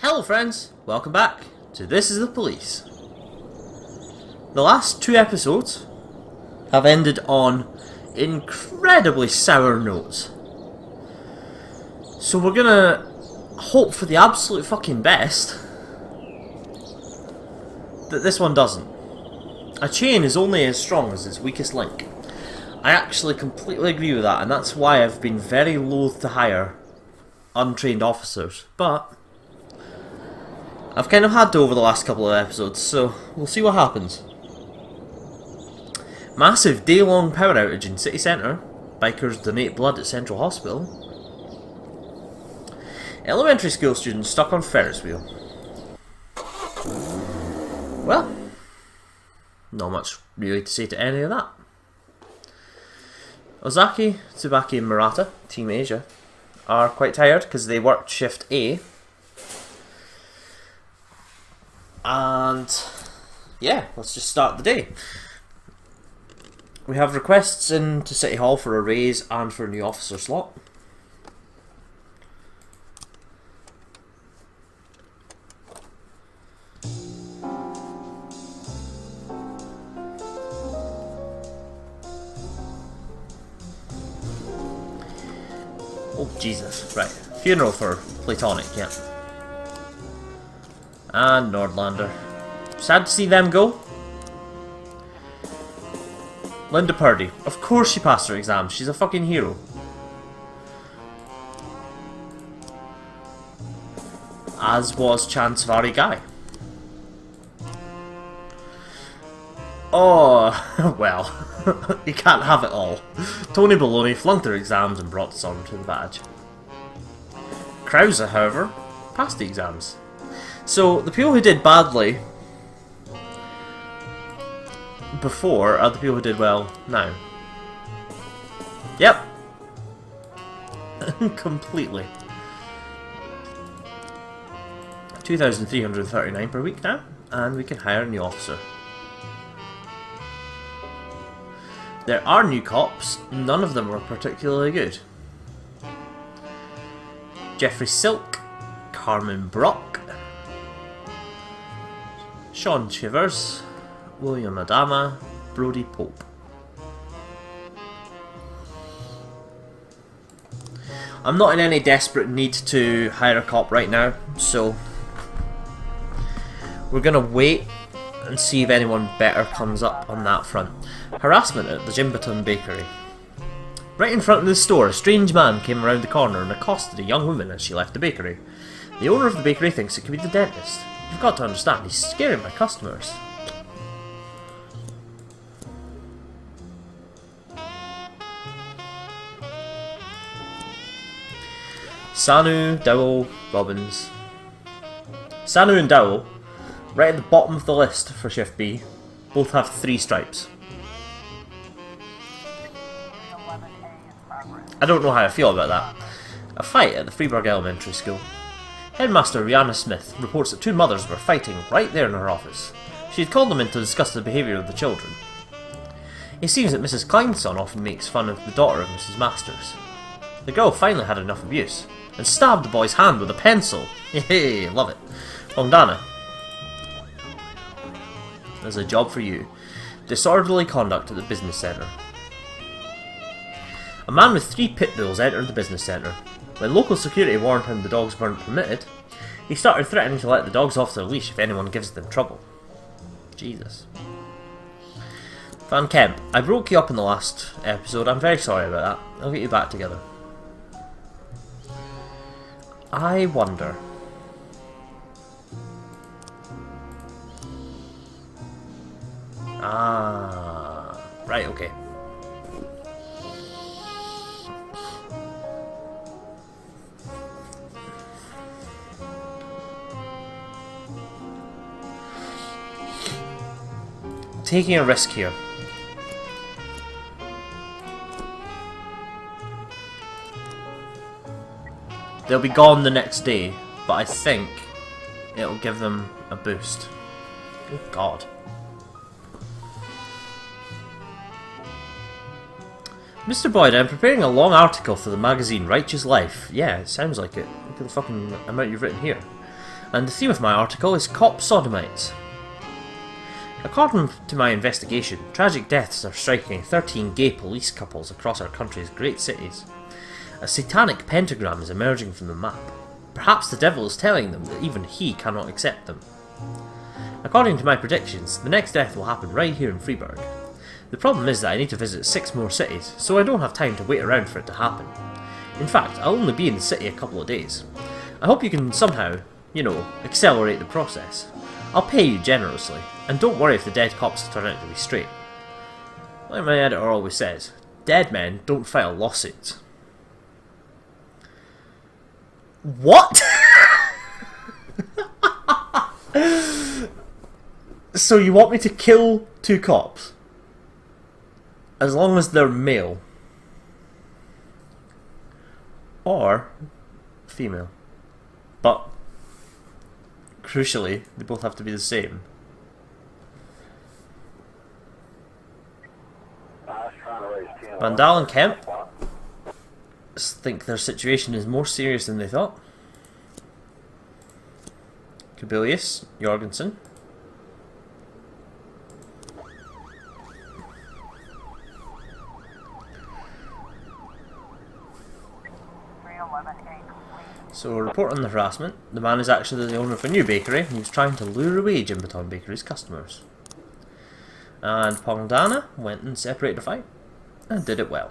Hello friends, welcome back to This is the Police. The last two episodes have ended on incredibly sour notes. So we're gonna hope for the absolute fucking best that this one doesn't. A chain is only as strong as its weakest link. I actually completely agree with that, and that's why I've been very loath to hire untrained officers, but I've kind of had to over the last couple of episodes, so we'll see what happens. Massive day-long power outage in city centre. Bikers donate blood at Central Hospital. Elementary school students stuck on Ferris wheel. Well, not much really to say to any of that. Ozaki, Tsubaki and Murata, Team Asia, are quite tired because they worked shift A. And yeah, let's just start the day. We have requests into City Hall for a raise and for a new officer slot. Oh Jesus, right. Funeral for Platonic, yeah. And Nordlander. Sad to see them go. Linda Purdy. Of course she passed her exam. She's a fucking hero. As was Chansavari Guy. Oh, well. You can't have it all. Tony Baloney flunked her exams and brought dishonour to the badge. Krauser, however, passed the exams. So, the people who did badly before are the people who did well now. Yep. Completely. 2,339 per week now, and we can hire a new officer. There are new cops, none of them were particularly good. Jeffrey Silk, Carmen Brock, Sean Chivers, William Adama, Brody Pope. I'm not in any desperate need to hire a cop right now, so we're gonna wait and see if anyone better comes up on that front. Harassment at the Jimbaton Bakery. Right in front of the store, a strange man came around the corner and accosted a young woman as she left the bakery. The owner of the bakery thinks it could be the dentist. You've got to understand, he's scaring my customers. Sanu, Dowell, Robbins. Sanu and Dowell, right at the bottom of the list for Shift B, both have 3 stripes. I don't know how I feel about that. A fight at the Freeburg Elementary School. Headmaster Rihanna Smith reports that 2 mothers were fighting right there in her office. She had called them in to discuss the behaviour of the children. It seems that Mrs. Kleinson often makes fun of the daughter of Mrs. Masters. The girl finally had enough abuse and stabbed the boy's hand with a pencil. Yay, love it. Ongdana. There's a job for you. Disorderly conduct at the business centre. A man with 3 pit bulls entered the business centre. When local security warned him the dogs weren't permitted, he started threatening to let the dogs off their leash if anyone gives them trouble. Jesus. Van Kemp, I broke you up in the last episode. I'm very sorry about that. I'll get you back together. I wonder. Ah, right, okay. Taking a risk here. They'll be gone the next day, but I think it'll give them a boost. Oh God. Mr. Boyd, I'm preparing a long article for the magazine Righteous Life. Yeah, it sounds like it. Look at the fucking amount you've written here. And the theme of my article is Cop Sodomites. According to my investigation, tragic deaths are striking 13 gay police couples across our country's great cities. A satanic pentagram is emerging from the map. Perhaps the devil is telling them that even he cannot accept them. According to my predictions, the next death will happen right here in Freeburg. The problem is that I need to visit 6 more cities, so I don't have time to wait around for it to happen. In fact, I'll only be in the city a couple of days. I hope you can somehow, accelerate the process. I'll pay you generously, and don't worry if the dead cops turn out to be straight. Like my editor always says, dead men don't file lawsuits. What? So you want me to kill 2 cops? As long as they're male. Or female. But, crucially, they both have to be the same. Vandal and Kemp think their situation is more serious than they thought. Kubilius, Jorgensen. So, a report on the harassment. The man is actually the owner of a new bakery, and he was trying to lure away Jim Baton Bakery's customers. And Pongdana went and separated the fight, and did it well.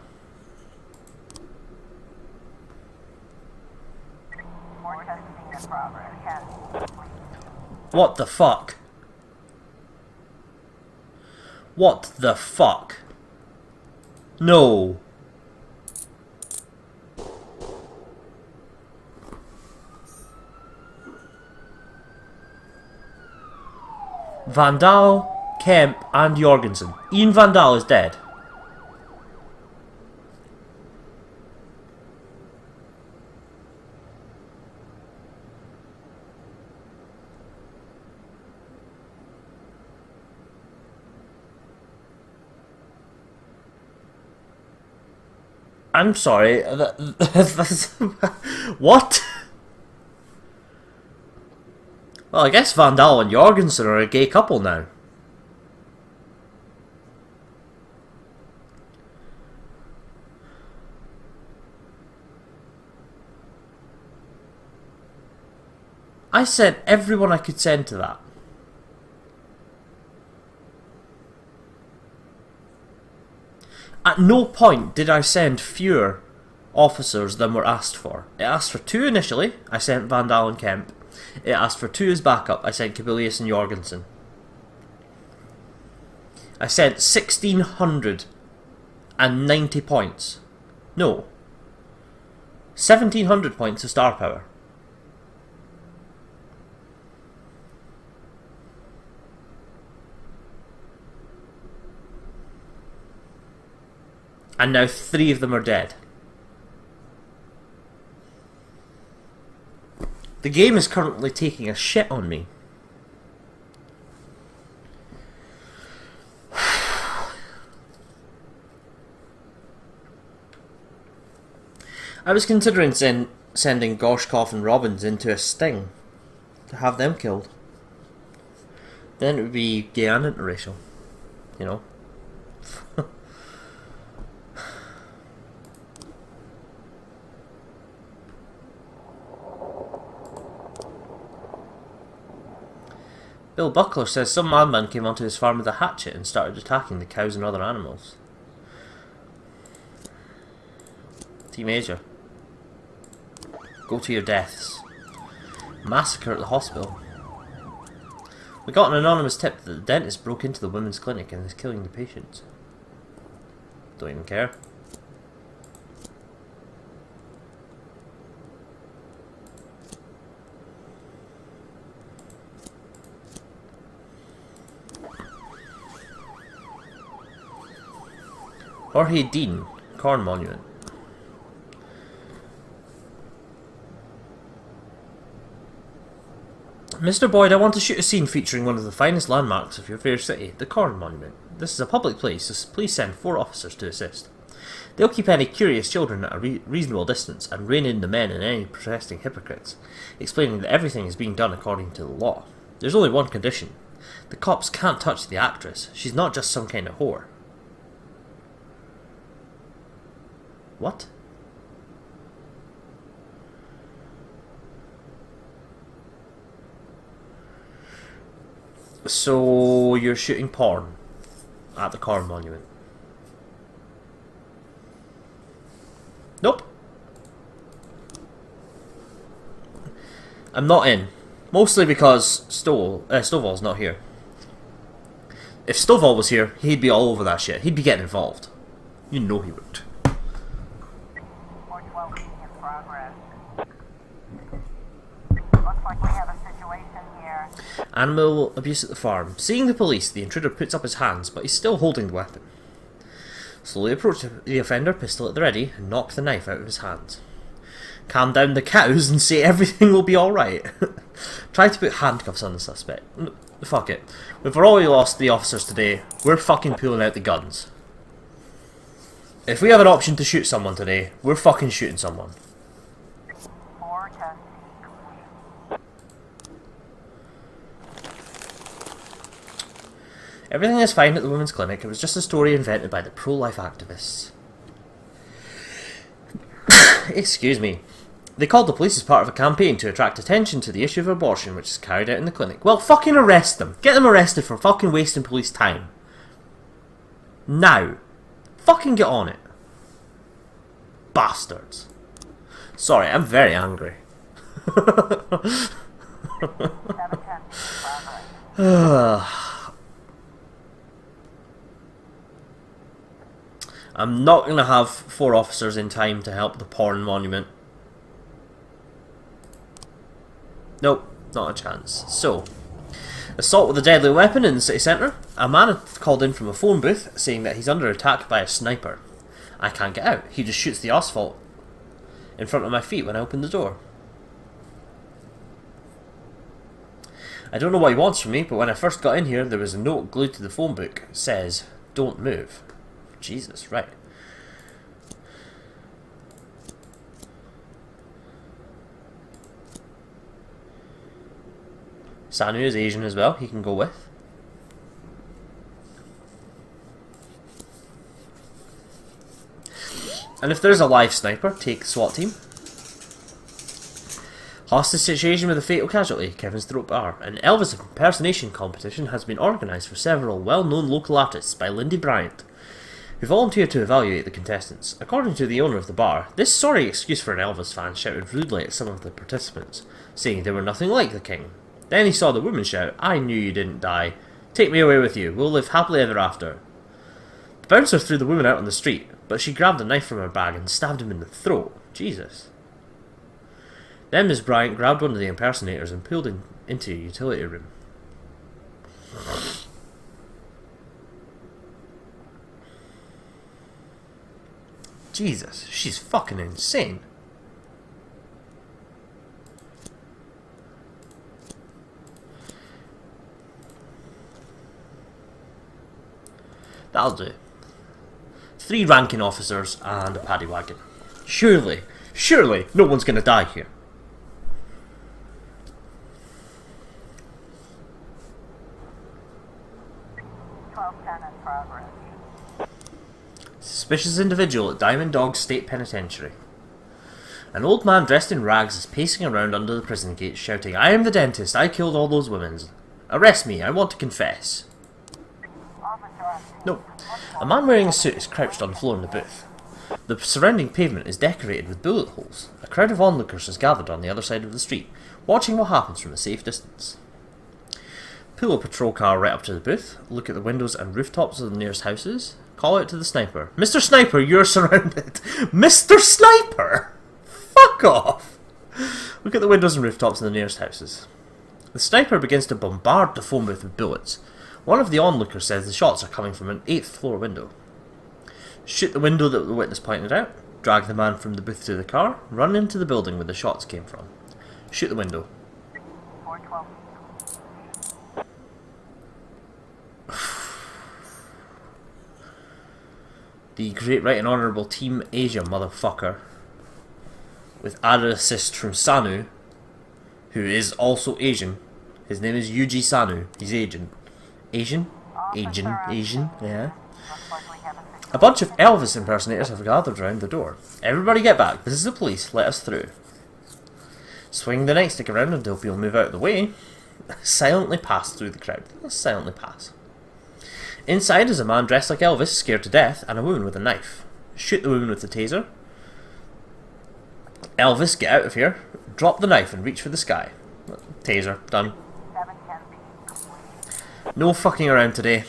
What the fuck? What the fuck? No. Vandal, Kemp, and Jorgensen. Ian Vandal is dead. I'm sorry. What? Well, I guess Vandal and Jorgensen are a gay couple now. I sent everyone I could send to that. At no point did I send fewer officers than were asked for. It asked for 2 initially. I sent Vandal and Kemp. It asked for 2 as backup. I sent Kubilius and Jorgensen. I sent 1,690 points. No. 1,700 points of star power. And now 3 of them are dead. The game is currently taking a shit on me. I was considering sending Gorshkov and Robbins into a sting to have them killed. Then it would be gay and interracial, you know. Bill Buckler says some madman came onto his farm with a hatchet and started attacking the cows and other animals. Team Asia. Go to your deaths. Massacre at the hospital. We got an anonymous tip that the dentist broke into the women's clinic and is killing the patients. Don't even care. Jorge Dean, Corn Monument. Mr. Boyd, I want to shoot a scene featuring one of the finest landmarks of your fair city, the Corn Monument. This is a public place, so please send 4 officers to assist. They'll keep any curious children at a reasonable distance and rein in the men and any protesting hypocrites, explaining that everything is being done according to the law. There's only one condition. The cops can't touch the actress. She's not just some kind of whore. What? So you're shooting porn at the Corn Monument? Nope. I'm not in. Mostly because Stovall's not here. If Stovall was here, he'd be all over that shit. He'd be getting involved. You know he would. Looks like we have a situation here. Animal abuse at the farm. Seeing the police, the intruder puts up his hands, but he's still holding the weapon. Slowly approach the offender, pistol at the ready, and knock the knife out of his hand. Calm down the cows and say everything will be alright. Try to put handcuffs on the suspect. Fuck it. We've already lost the officers today. We're fucking pulling out the guns. If we have an option to shoot someone today, we're fucking shooting someone. Everything is fine at the women's clinic. It was just a story invented by the pro-life activists. Excuse me. They called the police as part of a campaign to attract attention to the issue of abortion, which is carried out in the clinic. Well, fucking arrest them. Get them arrested for fucking wasting police time. Now. Fucking get on it. Bastards. Sorry, I'm very angry. I'm not going to have 4 officers in time to help the porn monument. Nope, not a chance. So, assault with a deadly weapon in the city centre. A man had called in from a phone booth saying that he's under attack by a sniper. I can't get out. He just shoots the asphalt in front of my feet when I open the door. I don't know what he wants from me, but when I first got in here, there was a note glued to the phone book. It says, "Don't move." Jesus, right. Sanu is Asian as well, he can go with. And if there's a live sniper, take the SWAT team. Hostage situation with a fatal casualty, Kevin's throat bar. An Elvis impersonation competition has been organised for several well-known local artists by Lindy Bryant, who volunteered to evaluate the contestants. According to the owner of the bar, this sorry excuse for an Elvis fan shouted rudely at some of the participants, saying they were nothing like the king. Then he saw the woman shout, "I knew you didn't die. Take me away with you. We'll live happily ever after." The bouncer threw the woman out on the street, but she grabbed a knife from her bag and stabbed him in the throat. Jesus. Then Ms. Bryant grabbed one of the impersonators and pulled him into a utility room. Jesus, she's fucking insane. That'll do. 3 ranking officers and a paddy wagon. Surely, no one's gonna die here. Suspicious individual at Diamond Dog State Penitentiary. An old man dressed in rags is pacing around under the prison gate shouting, "I am the dentist, I killed all those women. Arrest me, I want to confess." No. A man wearing a suit is crouched on the floor in the booth. The surrounding pavement is decorated with bullet holes. A crowd of onlookers has gathered on the other side of the street, watching what happens from a safe distance. Pull a patrol car right up to the booth, look at the windows and rooftops of the nearest houses, call out to the sniper. "Mr. Sniper, you're surrounded." Mr. Sniper? Fuck off! Look at the windows and rooftops of the nearest houses. The sniper begins to bombard the phone booth with bullets. One of the onlookers says the shots are coming from an 8th floor window. Shoot the window that the witness pointed out, drag the man from the booth to the car, run into the building where the shots came from. Shoot the window. 412. The Great Right and Honourable Team Asia, motherfucker. With added assist from Sanu, who is also Asian. His name is Yuji Sanu. He's Asian. Asian? Asian, yeah. A bunch of Elvis impersonators have gathered around the door. Everybody get back. This is the police. Let us through. Swing the nightstick around until people move out of the way. Silently pass through the crowd. Let's silently pass. Inside is a man dressed like Elvis, scared to death, and a woman with a knife. Shoot the woman with the taser. Elvis, get out of here. Drop the knife and reach for the sky. Taser, done. No fucking around today.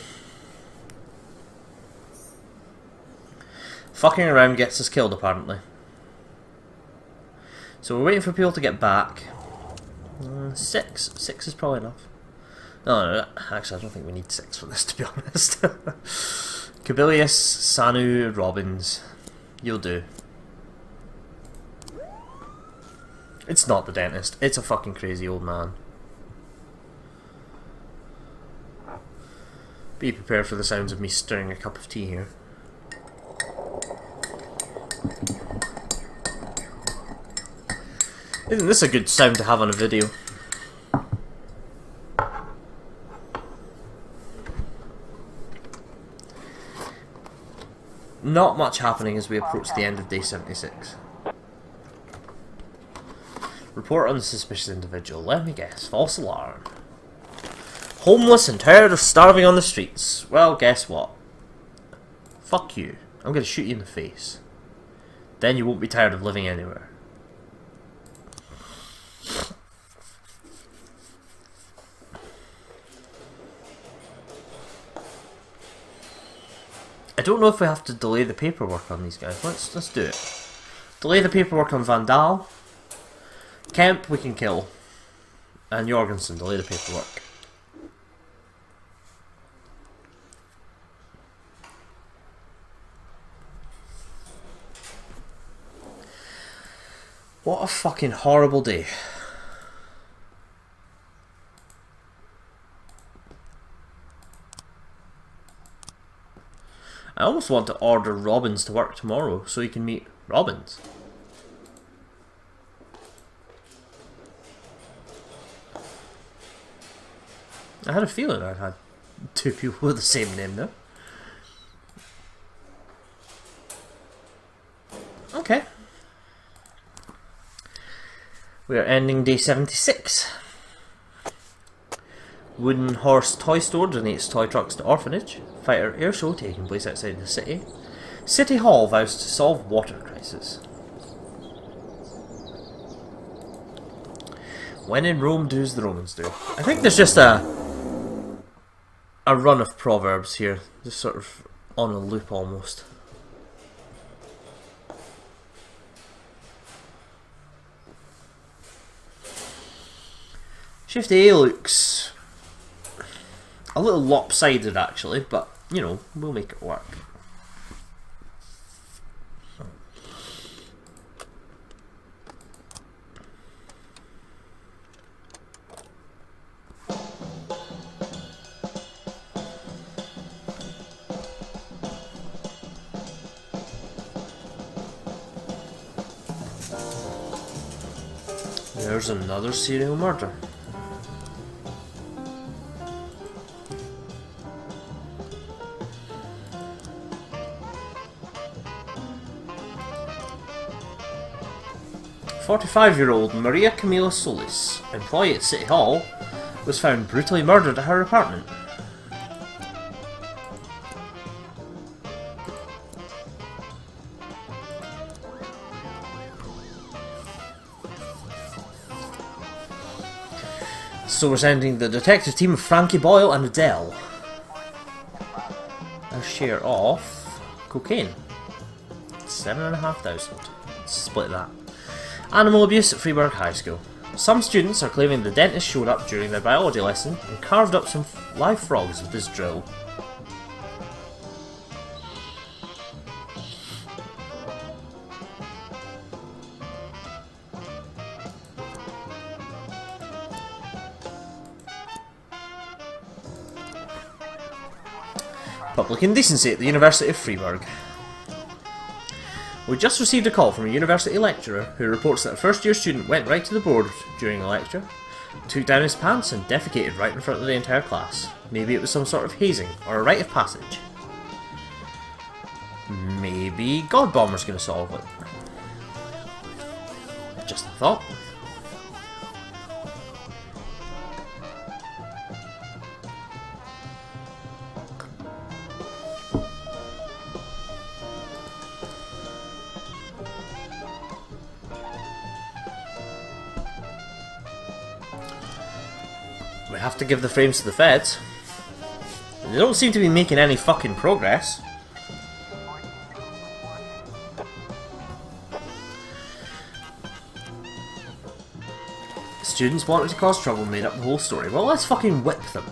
Fucking around gets us killed, apparently. So we're waiting for people to get back. 6. 6 is probably enough. No, actually I don't think we need 6 for this, to be honest. Kabilius, Sanu, Robbins. You'll do. It's not the dentist. It's a fucking crazy old man. Be prepared for the sounds of me stirring a cup of tea here. Isn't this a good sound to have on a video? Not much happening as we approach the end of day 76. Report on the suspicious individual. Let me guess. False alarm. Homeless and tired of starving on the streets. Well, guess what? Fuck you. I'm gonna shoot you in the face. Then you won't be tired of living anywhere. I don't know if we have to delay the paperwork on these guys. Let's do it. Delay the paperwork on Vandal. Kemp we can kill. And Jorgensen, delay the paperwork. What a fucking horrible day. I almost want to order Robbins to work tomorrow so he can meet Robbins. I had a feeling I had 2 people with the same name there. Okay. We are ending day 76. Wooden Horse Toy Store donates toy trucks to orphanage. Fighter air show taking place outside the city. City Hall vows to solve water crisis. When in Rome, do as the Romans do. I think there's just a run of proverbs here, just sort of on a loop almost. Shift A looks a little lopsided actually, but you know, we'll make it work. There's another serial murder. "45-year-old Maria Camila Solis, employee at City Hall, was found brutally murdered at her apartment. So we're sending the detective team of Frankie Boyle and Adele. A share of cocaine. 7,500. Split that. Animal abuse at Freeburg High School. Some students are claiming the dentist showed up during their biology lesson and carved up some live frogs with his drill. Public indecency at the University of Freeburg. We just received a call from a university lecturer who reports that a first-year student went right to the board during a lecture, took down his pants and defecated right in front of the entire class. Maybe it was some sort of hazing or a rite of passage. Maybe God Bomber's gonna solve it. Just a thought. We have to give the frames to the feds. They don't seem to be making any fucking progress. Students wanted to cause trouble made up the whole story. Well, let's fucking whip them.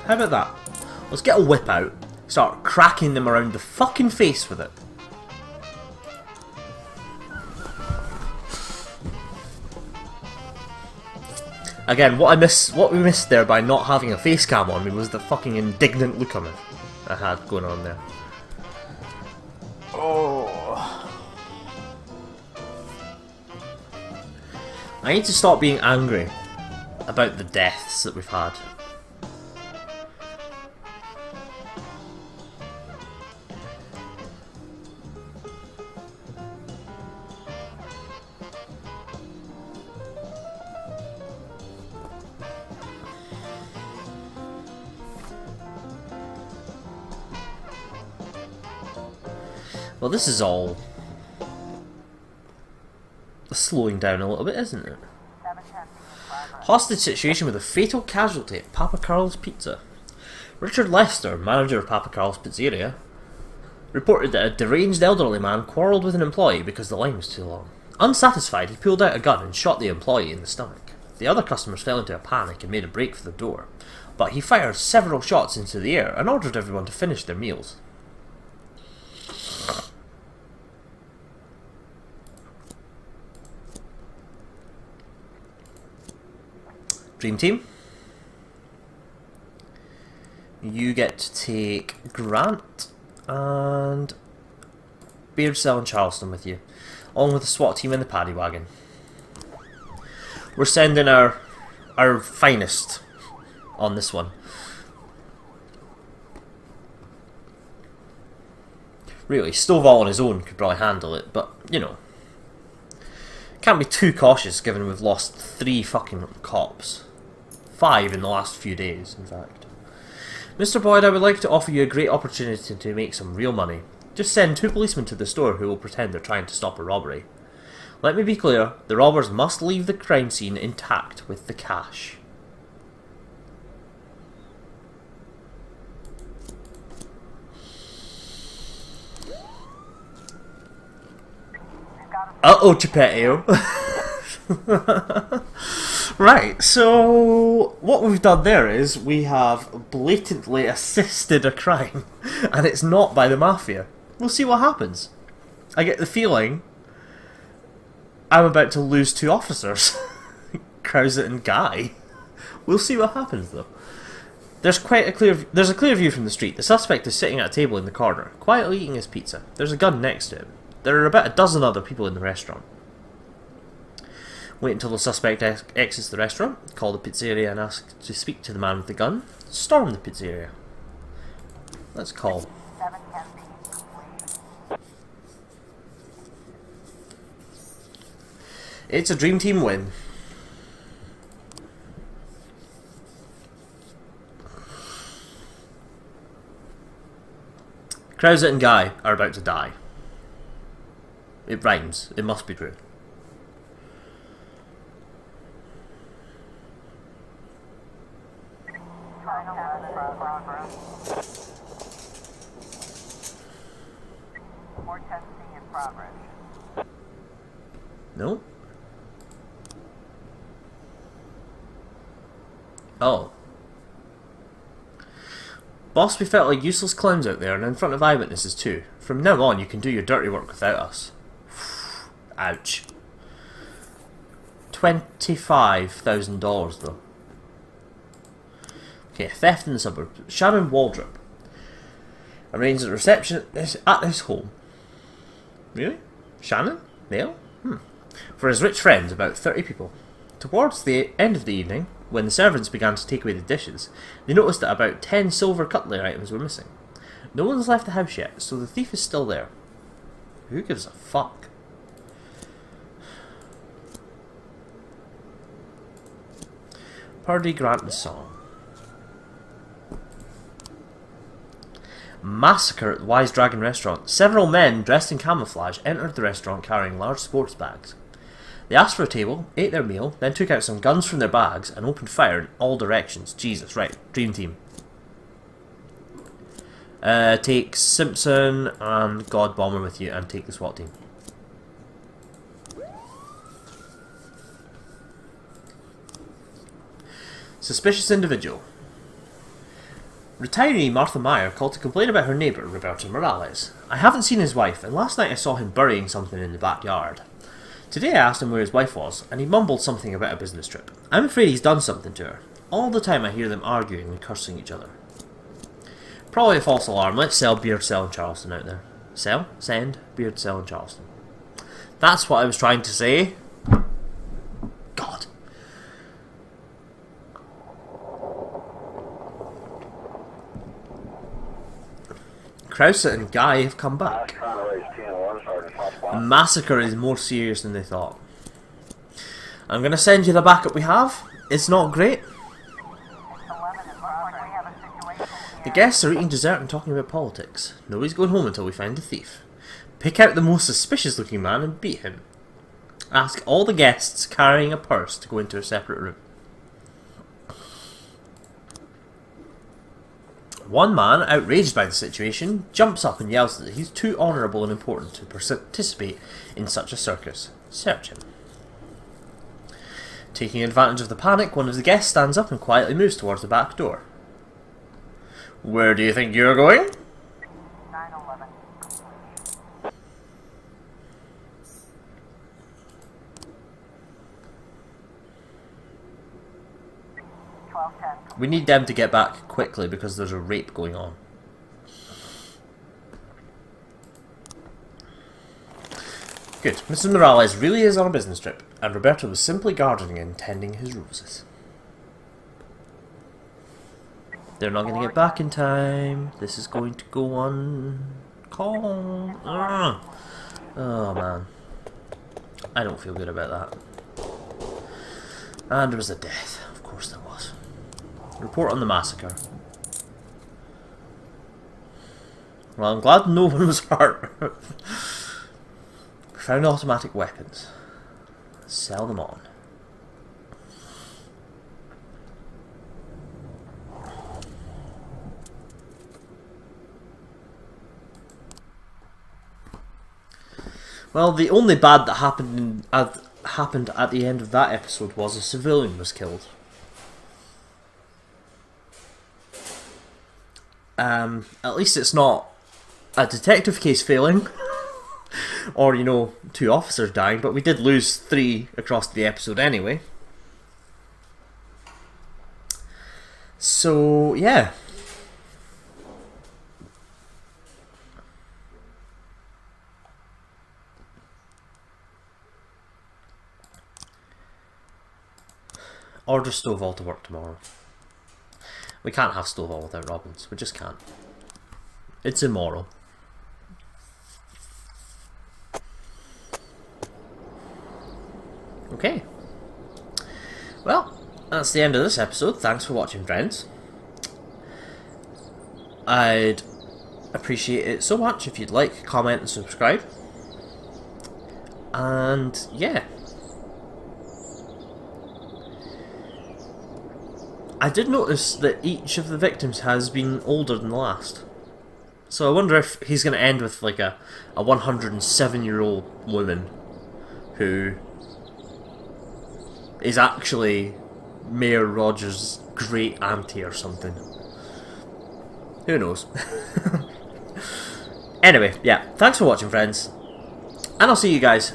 How about that? Let's get a whip out, start cracking them around the fucking face with it. Again, what we missed there by not having a face cam on me was the fucking indignant look on it I had going on there. Oh. I need to stop being angry about the deaths that we've had. Well, this is all slowing down a little bit, isn't it? Hostage situation with a fatal casualty at Papa Carl's Pizza. Richard Lester, manager of Papa Carl's Pizzeria, reported that a deranged elderly man quarrelled with an employee because the line was too long. Unsatisfied, he pulled out a gun and shot the employee in the stomach. The other customers fell into a panic and made a break for the door, but he fired several shots into the air and ordered everyone to finish their meals. Dream Team, you get to take Grant and Beardsell and Charleston with you, along with the SWAT team and the paddy wagon. We're sending our finest on this one. Really, Stovall on his own could probably handle it, but, you know, can't be too cautious given we've lost 3 fucking cops. 5 in the last few days, in fact. Mr. Boyd, I would like to offer you a great opportunity to make some real money. Just send 2 policemen to the store who will pretend they're trying to stop a robbery. Let me be clear, the robbers must leave the crime scene intact with the cash. Uh-oh, Geppetto. Right, so what we've done there is we have blatantly assisted a crime, and it's not by the Mafia. We'll see what happens. I get the feeling I'm about to lose 2 officers. Krauser and Guy. We'll see what happens though. There's a clear view from the street. The suspect is sitting at a table in the corner, quietly eating his pizza. There's a gun next to him. There are about a dozen other people in the restaurant. Wait until the suspect exits the restaurant, call the pizzeria and ask to speak to the man with the gun. Storm the pizzeria. Let's call. It's a Dream Team win. Krauser and Guy are about to die. It rhymes. It must be true. More testing in progress. No? Oh. Boss, we felt like useless clowns out there and in front of eyewitnesses too. From now on, you can do your dirty work without us. Ouch. $25,000 though. Okay, theft in the suburbs. Shannon Waldrop arranged a reception at his home. Really? Shannon? Male? For his rich friends, about 30 people. Towards the end of the evening, when the servants began to take away the dishes, they noticed that about 10 silver cutlery items were missing. No one's left the house yet, so the thief is still there. Who gives a fuck? Purdy Grant's song. Massacre at the Wise Dragon restaurant. Several men dressed in camouflage entered the restaurant carrying large sports bags. They asked for a table, ate their meal, then took out some guns from their bags and opened fire in all directions. Jesus, right. Dream team. Take Simpson and God Bomber with you and take the SWAT team. Suspicious individual. Retiree Martha Meyer called to complain about her neighbour, Roberto Morales. I haven't seen his wife, and last night I saw him burying something in the backyard. Today I asked him where his wife was, and he mumbled something about a business trip. I'm afraid he's done something to her. All the time I hear them arguing and cursing each other. Probably a false alarm. Let's sell Beard Cell in Charleston out there. Sell? Send? Beard Cell in Charleston. That's what I was trying to say. God. Krause and Guy have come back. The massacre is more serious than they thought. I'm going to send you the backup we have. It's not great. The guests are eating dessert and talking about politics. Nobody's going home until we find the thief. Pick out the most suspicious looking man and beat him. Ask all the guests carrying a purse to go into a separate room. One man, outraged by the situation, jumps up and yells that he's too honourable and important to participate in such a circus. Search him. Taking advantage of the panic, one of the guests stands up and quietly moves towards the back door. Where do you think you're going? 9/11. We need them to get back quickly because there's a rape going on. Good. Mr. Morales really is on a business trip, and Roberto was simply gardening and tending his roses. They're not going to get back in time. This is going to go on call. Oh man. I don't feel good about that. And there was a death. Of course there was. Report on the massacre. Well, I'm glad no one was hurt. Found automatic weapons. Sell them on. Well, the only bad that happened at the end of that episode was a civilian was killed. At least it's not a detective case failing, or, you know, 2 officers dying, but we did lose 3 across the episode anyway. So, yeah. Order Stovall to work tomorrow. We can't have Stovall without Robbins. We just can't. It's immoral. Okay. Well, that's the end of this episode. Thanks for watching, friends. I'd appreciate it so much if you'd like, comment and subscribe. And yeah. I did notice that each of the victims has been older than the last. So I wonder if he's going to end with like a 107-year-old woman who is actually Mayor Rogers' great auntie or something. Who knows? Anyway, yeah, thanks for watching, friends. And I'll see you guys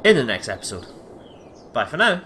in the next episode. Bye for now.